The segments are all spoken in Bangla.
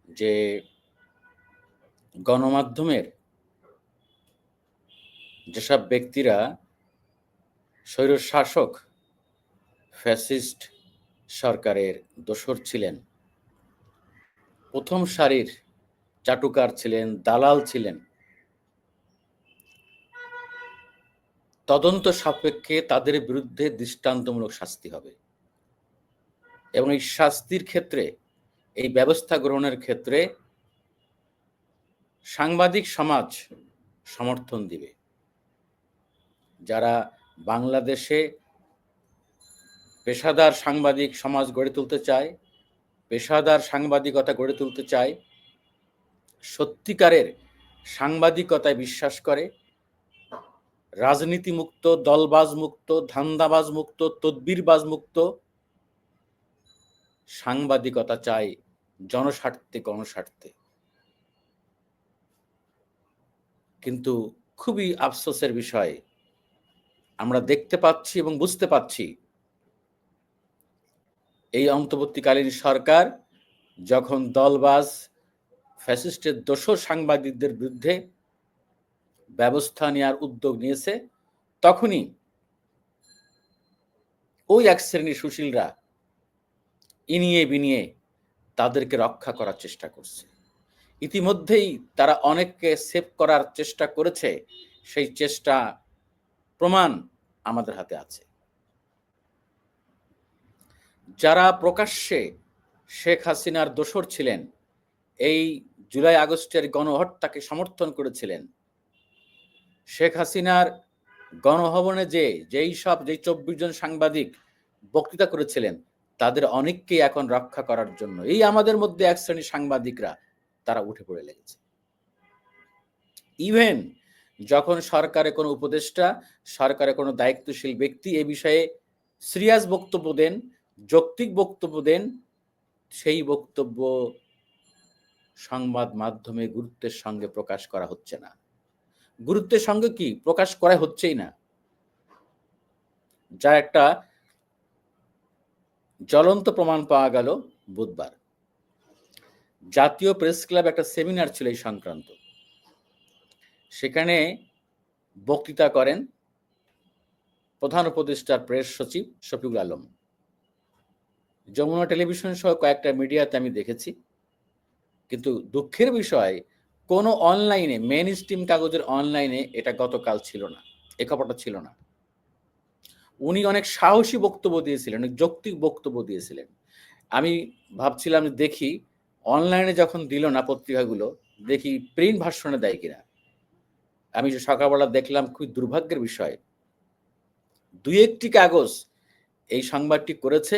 যে গণমাধ্যমের যেসব ব্যক্তিরা স্বৈরশাসক ফ্যাসিস্ট সরকারের দোসর ছিলেন, প্রথম সারির চাটুকার ছিলেন, দালাল ছিলেন, তদন্ত সাপেক্ষে তাদের বিরুদ্ধে দৃষ্টান্তমূলক শাস্তি হবে এবং এই শাস্তির ক্ষেত্রে, এই ব্যবস্থা গ্রহণের ক্ষেত্রে সাংবাদিক সমাজ সমর্থন দিবে। যারা বাংলাদেশে পেশাদার সাংবাদিক সমাজ গড়ে তুলতে চায়, পেশাদার সাংবাদিকতা গড়ে তুলতে চায়, সত্যিকারের সাংবাদিকতায় বিশ্বাস করে, রাজনীতি মুক্ত, দলবাজ মুক্ত, ধান্দাবাজ মুক্ত, তদবিরবাজ মুক্ত সাংবাদিকতা চায় জনস্বার্থে, গণস্বার্থে। কিন্তু খুবই আফসোসের বিষয়, আমরা দেখতে পাচ্ছি এবং বুঝতে পাচ্ছি এই অন্তর্বর্তীকালীন সরকার যখন দলবাজ ফ্যাসিস্টের দোসর সাংবাদিকদের বিরুদ্ধে ব্যবস্থা নেওয়ার উদ্যোগ নিয়েছে, তখনই ওই এক শ্রেণীর সুশীলরা ইনিয়ে বিনিয়ে তাদেরকে রক্ষা করার চেষ্টা করছে। ইতিমধ্যেই তারা অনেককে সেভ করার চেষ্টা করেছে, সেই চেষ্টা প্রমাণ আমাদের হাতে আছে। যারা প্রকাশ্যে শেখ হাসিনার দোসর ছিলেন, এই জুলাই আগস্টের গণহত্যাকে সমর্থন করেছিলেন, শেখ হাসিনার গণভবনে যেই 24 জন সাংবাদিক বক্তৃতা করেছিলেন, তাদের অনেককেই এখন রক্ষা করার জন্য এই আমাদের মধ্যে এক শ্রেণীর সাংবাদিকরা তারা উঠে পড়ে লেগেছে। ইভেন যখন সরকারের কোনো উপদেষ্টা, সরকারের কোনো দায়িত্বশীল ব্যক্তি এ বিষয়ে সিরিয়াস বক্তব্য দেন, যৌক্তিক বক্তব্য দেন, সেই বক্তব্য সংবাদ মাধ্যমে গুরুত্বের সঙ্গে প্রকাশ করা হচ্ছে না। গুরুত্বের সঙ্গে কি প্রকাশ করা হচ্ছেই না। যা একটা জ্বলন্ত প্রমাণ পাওয়া গেল বুধবার। জাতীয় প্রেস ক্লাব একটা সেমিনার ছিল এই সংক্রান্ত। সেখানে বক্তৃতা করেন প্রধান উপদেষ্টার প্রেস সচিব শফিকুল আলম। যমুনা টেলিভিশন সহ কয়েকটা মিডিয়াতে আমি দেখেছি, কিন্তু দুঃখের বিষয় কোনো অনলাইনে, মেন স্ট্রিম কাগজের অনলাইনে এটা গতকাল ছিল না, এ খবরটা ছিল না। উনি অনেক সাহসী বক্তব্য দিয়েছিলেন, অনেক যৌক্তিক বক্তব্য দিয়েছিলেন। আমি ভাবছিলাম দেখি অনলাইনে যখন দিল না পত্রিকাগুলো, দেখি প্রিন্ট ভার্সনে দেয় কিনা। আমি যে সকালবেলা দেখলাম, খুবই দুর্ভাগ্যের বিষয়, 2-1টি কাগজ এই সংবাদটি করেছে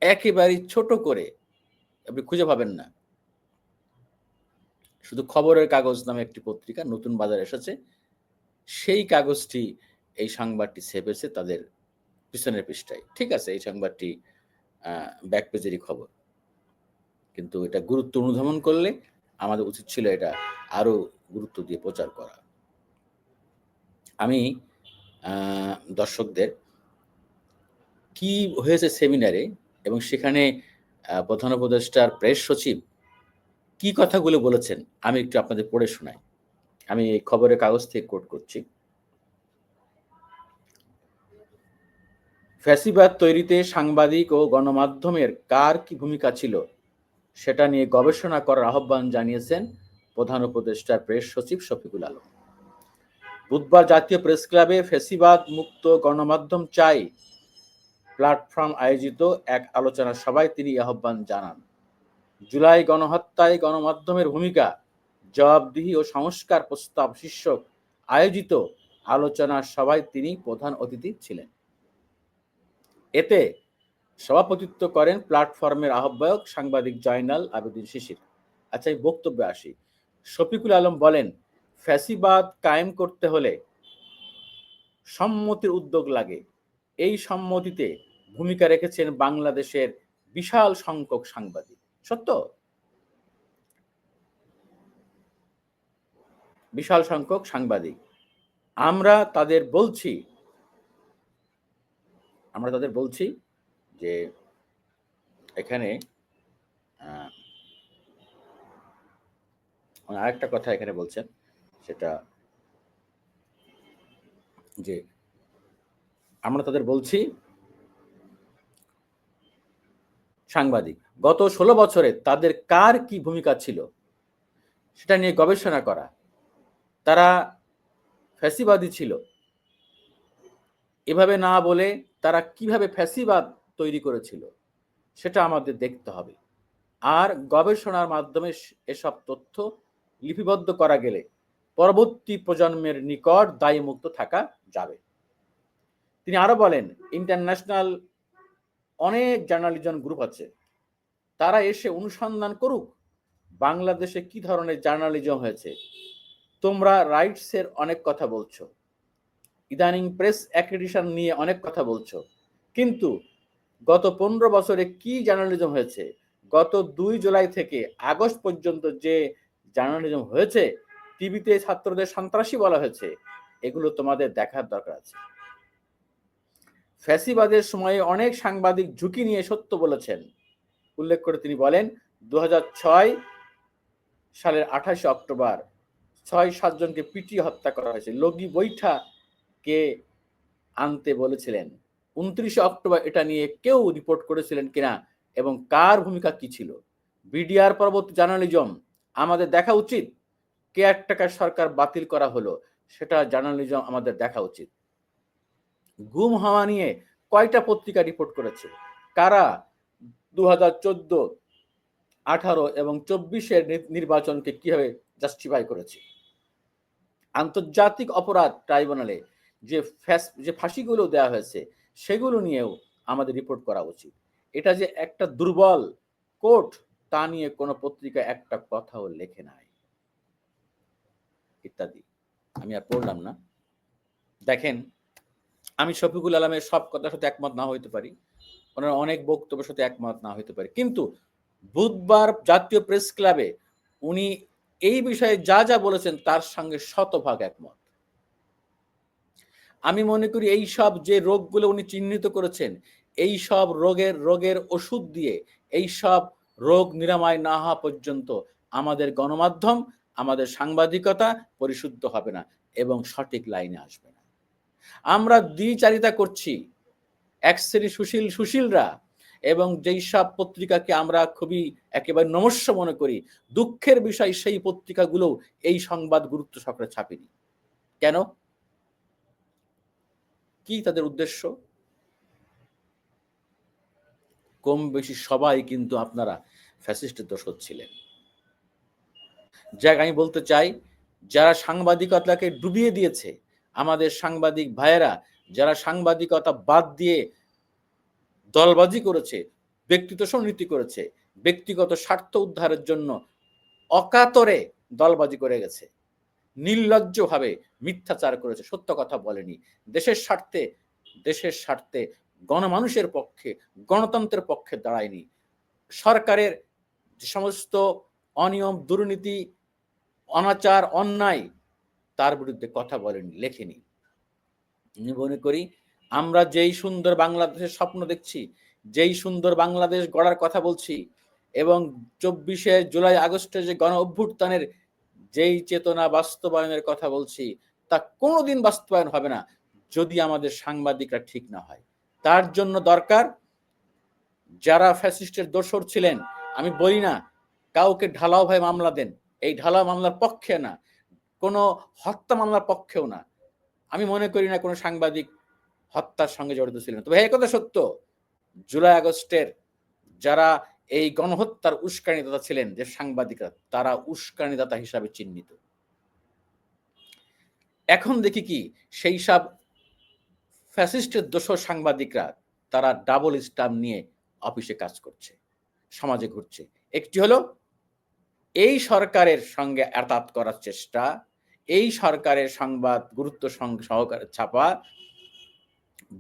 একেবারে ছোট করে, আপনি খুঁজে পাবেন না। শুধু খবরের কাগজ নামে একটি পত্রিকা নতুন বাজার এসেছে, সেই কাগজটি এই সংবাদটি ছেপেছে তাদের পিছনের পৃষ্ঠায়। ঠিক আছে, এই সংবাদটি ব্যাক পেজেরই খবর, কিন্তু এটা গুরুত্ব অনুধাবন করলে আমাদের উচিত ছিল এটা আরো গুরুত্ব দিয়ে প্রচার করা। আমি দর্শকদের কি হয়েছে সেমিনারে এবং সেখানে প্রধান উপদেষ্টার প্রেস সচিব কি কথাগুলো বলেছেন আমি একটু আপনাদের পড়ে শোনাই। আমি এই খবরের কাগজ থেকে কোট করছি। ফ্যাসিবাদ তৈরিতে সাংবাদিক ও গণমাধ্যমের কার কি ভূমিকা ছিল সেটা নিয়ে গবেষণা করার আহ্বান জানিয়েছেন প্রধান উপদেষ্টার প্রেস সচিব শফিকুল আলম। বুধবার জাতীয় প্রেস ক্লাবে ফ্যাসিবাদ মুক্ত গণমাধ্যম চাই প্ল্যাটফর্ম আয়োজিত এক আলোচনা সভায় তিনি আহ্বান জানান। জুলাই গণহত্যায় গণমাধ্যমের ভূমিকা, জবাবদিহি ও সংস্কার প্রস্তাব শীর্ষক আয়োজিত আলোচনা সভায় তিনি প্রধান অতিথি ছিলেন। এতে সভাপতিত্ব করেন প্ল্যাটফর্মের আহ্বায়ক সাংবাদিক জয়নাল আবেদিন শিশির। আচ্ছা, এই বক্তব্যে আসি। শফিকুল আলম বলেন, ফ্যাসিবাদ কায়েম করতে হলে সম্মতির উদ্যোগ লাগে। এই সম্মতিতে ভূমিকা রেখেছেন বাংলাদেশের বিশাল সংখ্যক সাংবাদিক। সত্য, বিশাল সংখ্যক সাংবাদিক। আমরা তাদের বলছি যে এখানে আরেকটা কথা এখানে বলছেন, সেটা যে আমরা তাদের বলছি সাংবাদিক গত 16 বছরে তাদের কার কি ভূমিকা ছিল সেটা নিয়ে গবেষণা করা। তারা ফ্যাসিবাদী ছিল এভাবে না বলে তারা কিভাবে ফ্যাসিবাদ তৈরি করেছিল সেটা আমাদের দেখতে হবে। আর গবেষণার মাধ্যমে এসব তথ্য লিপিবদ্ধ করা গেলে পরবর্তী প্রজন্মের নিকট দায়মুক্ত থাকা যাবে। তিনি আরো বলেন, ইন্টারন্যাশনাল অনেক জার্নালিজম গ্রুপ আছে, তারা এসে অনুসন্ধান করুক বাংলাদেশে কি ধরনের জার্নালিজম হয়েছে। তোমরা রাইটসের অনেক কথা বলছো, ইদানিং প্রেস অ্যাক্রেডিটেশন নিয়ে অনেক কথা বলছো, কিন্তু গত 15 বছরে কি জার্নালিজম হয়েছে, গত 2 জুলাই থেকে আগস্ট পর্যন্ত যে জার্নালিজম হয়েছে, টিভিতে ছাত্রদের সন্ত্রাসী বলা হয়েছে, এগুলো তোমাদের দেখার দরকার আছে। ফ্যাসিবাদের সময়ে অনেক সাংবাদিক ঝুঁকি নিয়ে সত্য বলেছেন উল্লেখ করে তিনি বলেন, 2006 সালের 28 অক্টোবর 6-7 জনকে পিটিয়ে হত্যা করা হয়েছে। লগি বৈঠা কে আনতে বলেছিলেন, 29 অক্টোবর এটা নিয়ে কেউ রিপোর্ট করেছিলেন কিনা এবং কার ভূমিকা কি ছিল। বিডিআর পরবর্তী জার্নালিজম আমাদের দেখা উচিত। কেয়ারটেকার সরকার বাতিল করা হলো, সেটা জার্নালিজম আমাদের দেখা উচিত। গুম হওয়া নিয়ে কয়টা পত্রিকা রিপোর্ট করেছে, কারা 2014, 18 এবং 24-এর নির্বাচনকে কিভাবে জাস্টিফাই করেছে। আন্তর্জাতিক অপরাধ ট্রাইব্যুনালে যে ফাঁসিগুলো দেওয়া হয়েছে সেগুলো নিয়েও আমাদের রিপোর্ট করা উচিত। এটা যে একটা দুর্বল কোর্ট তা নিয়ে কোনো পত্রিকা একটা কথাও লেখে নাই, ইত্যাদি। আমি আর পড়লাম না। দেখেন, আমি শফিকুল আলমের সব কথার সাথে একমত না হইতে পারি, ওনার অনেক বক্তব্যের সাথে একমত না হইতে পারি, কিন্তু বুধবার জাতীয় প্রেস ক্লাবে উনি এই বিষয়ে যা যা বলেছেন তার সঙ্গে শতভাগ একমত। আমি মনে করি এই সব যে রোগগুলো উনি চিহ্নিত করেছেন, এই সব রোগের ওষুধ দিয়ে এই সব রোগ নিরাময় না হওয়া পর্যন্ত আমাদের গণমাধ্যম, আমাদের সাংবাদিকতা পরিশুদ্ধ হবে না এবং সঠিক লাইনে আসবে না। আমরা দ্বিচারিতা করছি, এক শ্রেণীর সুশীলরা এবং যেই সব পত্রিকাকে আমরা খুবই একেবারে নমস্য মনে করি, দুঃখের বিষয় সেই পত্রিকাগুলো এই সংবাদ গুরুত্ব সহকারে ছাপেনি। কেন? কি তাদের উদ্দেশ্য? কম বেশি সবাই কিন্তু আপনারা ফ্যাসিস্টের দোসর ছিলেন। যাক, আমি বলতে চাই, যারা সাংবাদিকতাকে ডুবিয়ে দিয়েছে, আমাদের সাংবাদিক ভাইয়েরা যারা সাংবাদিকতা বাদ দিয়ে দলবাজি করেছে, ব্যক্তিত্ব সমৃদ্ধি করেছে, ব্যক্তিগত স্বার্থ উদ্ধারের জন্য অকাতরে দলবাজি করে গেছে, নির্লজ্জভাবে মিথ্যাচার করেছে, সত্য কথা বলেনি, দেশের স্বার্থে গণমানুষের পক্ষে, গণতন্ত্রের পক্ষে দাঁড়ায়নি, সরকারের যে সমস্ত অনিয়ম, দুর্নীতি, অনাচার, অন্যায় তার বিরুদ্ধে কথা বলেনি, লেখেনি। আমি মনে করি আমরা যেই সুন্দর বাংলাদেশের স্বপ্ন দেখছি, যেই সুন্দর বাংলাদেশ গড়ার কথা বলছি এবং 24শে জুলাই আগস্টে যে গণ অভ্যুত্থানের যেই চেতনা বাস্তবায়নের কথা বলছি, তা কোনোদিন বাস্তবায়ন হবে না যদি আমাদের সাংবাদিকরা ঠিক না হয়। তার জন্য দরকার, যারা ফ্যাসিস্টের দোসর ছিলেন, আমি বলি না কাউকে ঢালাও ভাবে মামলা দেন, এই ঢালাও মামলার পক্ষে না, কোনো হত্যা মামলার পক্ষেও না। আমি মনে করি না কোনো সাংবাদিক হত্যার সঙ্গে জড়িত ছিলেন। তবে এই কথা সত্য, জুলাই আগস্টের যারা এই গণহত্যার উস্কানিদাতা ছিলেন, যে সাংবাদিকরা, তারা উস্কানিদাতা হিসাবে চিহ্নিত। এখন দেখি কি সেই সব ফ্যাসিস্টের দোসর সাংবাদিকরা তারা ডাবল স্ট্যাম্প নিয়ে অফিসে কাজ করছে, সমাজে ঘুরছে। একটি হলো এই সরকারের সঙ্গে আতাত করার চেষ্টা, এই সরকারের সংবাদ গুরুত্ব সহকারে ছাপা,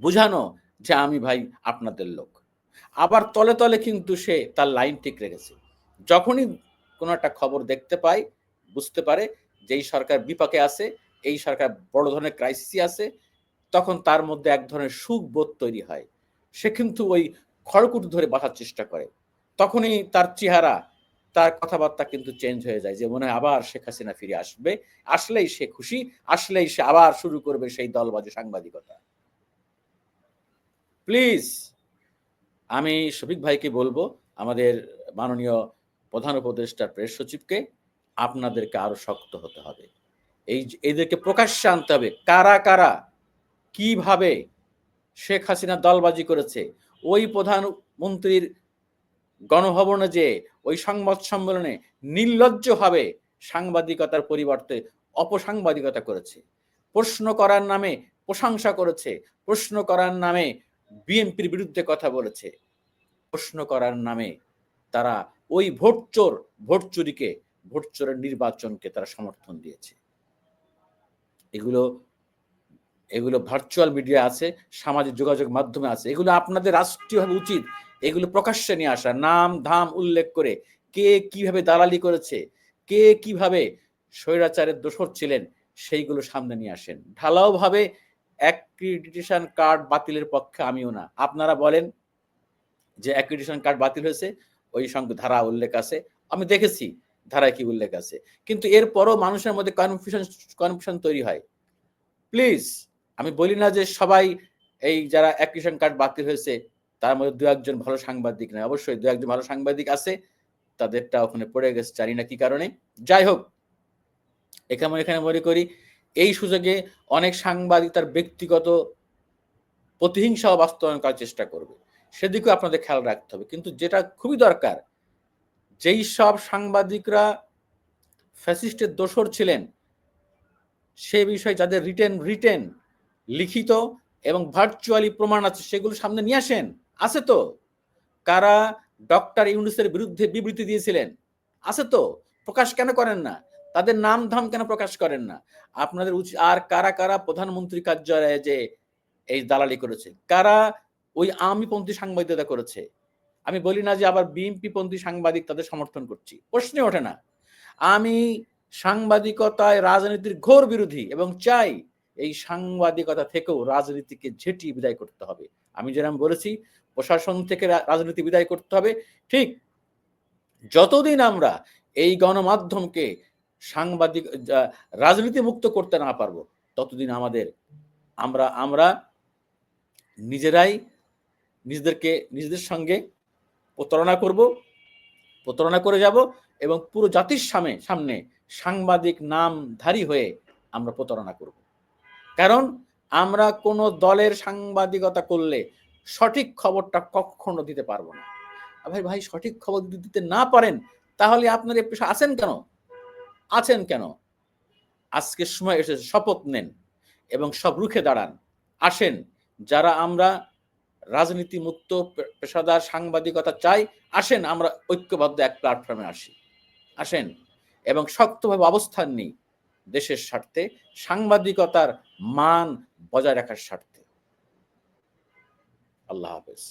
বুঝানো যে আমি ভাই আপনাদের লোক। আবার তলে তলে কিন্তু সে তার লাইন ঠিক রেখেছে। যখনই কোনো একটা খবর দেখতে পায়, বুঝতে পারে যে এই সরকার বিপাকে আছে, এই সরকার বড় ধরনের ক্রাইসিসে আছে, তখন তার মধ্যে এক ধরনের সুখবোধ তৈরি হয়। সে কিন্তু ওই খড়কুটো ধরে বাঁচার চেষ্টা করে। তখনই তার চেহারা তার কথাবার্তা কিন্তু চেঞ্জ হয়ে যায়, যে মনে হয় আবার শেখ হাসিনা ফিরে আসবে, আসলেই সে খুশি, আসলেই সে আবার শুরু করবে সেই দলবাজি সাংবাদিকতা। প্লিজ আমি শফিক ভাইকে বলবো, আমাদের মাননীয় প্রধান উপদেষ্টা প্রেস সচিবকে, আপনাদেরকে আরো শক্ত হতে হবে। এদেরকে প্রকাশ্যে আনতে হবে কারা কারা কিভাবে শেখ হাসিনা দলবাজি করেছে। ওই প্রধানমন্ত্রীর গণভবনে যে ওই সংবাদ সম্মেলনে নির্লজ্জভাবে সাংবাদিকতার পরিবর্তে অপসাংবাদিকতা করেছে, প্রশ্ন করার নামে প্রশংসা করেছে, প্রশ্ন করার নামে বিএনপির বিরুদ্ধে কথা বলেছে, প্রশ্ন করার নামে তারা ওই ভোট চোরের নির্বাচনকে তারা সমর্থন দিয়েছে। এগুলো ভার্চুয়াল মিডিয়া আছে, সামাজিক যোগাযোগ মাধ্যমে আছে, এগুলো আপনাদের রাষ্ট্রীয়ভাবে উচিত এগুলো প্রকাশ্যে নিয়ে আসা, নাম ধাম উল্লেখ করে কে কিভাবে দালালি করেছে, কে কিভাবে স্বৈরাচারের দোসর ছিলেন, সেইগুলো সামনে নিয়ে আসেন। ঢালাও ভাবে অ্যাক্রিডিটেশন কার্ড বাতিলের পক্ষে আমিও না। আপনারা বলেন যে অ্যাক্রিডিটেশন কার্ড বাতিল হয়েছে, ওই সঙ্গে ধারা উল্লেখ আছে, আমি দেখেছি ধারায় কি উল্লেখ আছে, কিন্তু এরপরও মানুষের মধ্যে কনফিউশন তৈরি হয়। প্লিজ, আমি বলি না যে সবাই এই যারা অ্যাক্রিডিটেশন কার্ড বাতিল হয়েছে তার মধ্যে দু একজন ভালো সাংবাদিক নয়, অবশ্যই দু একজন ভালো সাংবাদিক আছে, তাদেরটা ওখানে পড়ে গেছে জানি না কি কারণে। যাই হোক, এখানে মনে করি এই সুযোগে অনেক সাংবাদিক তার ব্যক্তিগত প্রতিহিংসাও বাস্তবায়ন করার চেষ্টা করবে, সেদিকেও আপনাদের খেয়াল রাখতে হবে। কিন্তু যেটা খুবই দরকার, যেই সব সাংবাদিকরা ফ্যাসিস্টের দোসর ছিলেন, সে বিষয়ে যাদের রিটেন লিখিত এবং ভার্চুয়ালি প্রমাণ আছে, সেগুলো সামনে নিয়ে আসেন। আছে তো? কারা ডক্টর ইউনূসের বিরুদ্ধে বিবৃতি দিয়েছিলেন, আছে তো? প্রকাশ কেন করেন না? তাদের নাম ধাম কেন প্রকাশ করেন না? আপনাদের উচিত। আর কারা কারা প্রধানমন্ত্রী কার্যালয়ে যে এই দালালি করেছে, কারা ওই আওয়ামীপন্থী সাংবাদিকতা করেছে। আমি বলি না যে আবার বিএনপি পন্থী সাংবাদিক তাদের সমর্থন করছি, প্রশ্নে ওঠে না। আমি সাংবাদিকতায় রাজনীতির ঘোর বিরোধী এবং চাই এই সাংবাদিকতা থেকেও রাজনীতিকে ঝেঁটিয়ে বিদায় করতে হবে। আমি যেরকম বলেছি প্রশাসন থেকে রাজনীতি বিদায় করতে হবে, ঠিক যতদিন আমরা এই গণমাধ্যমকে সাংবাদিক রাজনীতি মুক্ত করতে না পারবো, ততদিন আমরা নিজেরাই নিজেদের সঙ্গে প্রতারণা করে যাব এবং পুরো জাতির সামনে সাংবাদিক নামধারী হয়ে আমরা প্রতারণা করব। কারণ আমরা কোন দলের সাংবাদিকতা করলে সঠিক খবরটা কখনো দিতে পারবো না। ভাই সঠিক খবর দিতে না পারেন, তাহলে আপনার এই পেশা আছেন কেন? আজকের সময় এসেছে, শপথ নেন এবং সব রুখে দাঁড়ান। আসেন, যারা আমরা রাজনীতি মুক্ত পেশাদার সাংবাদিকতা চাই, আসেন আমরা ঐক্যবদ্ধ এক প্ল্যাটফর্মে আসেন এবং শক্তভাবে অবস্থান নিই দেশের স্বার্থে, সাংবাদিকতার মান বজায় রাখার স্বার্থে। আল্লাহ হাফেজ।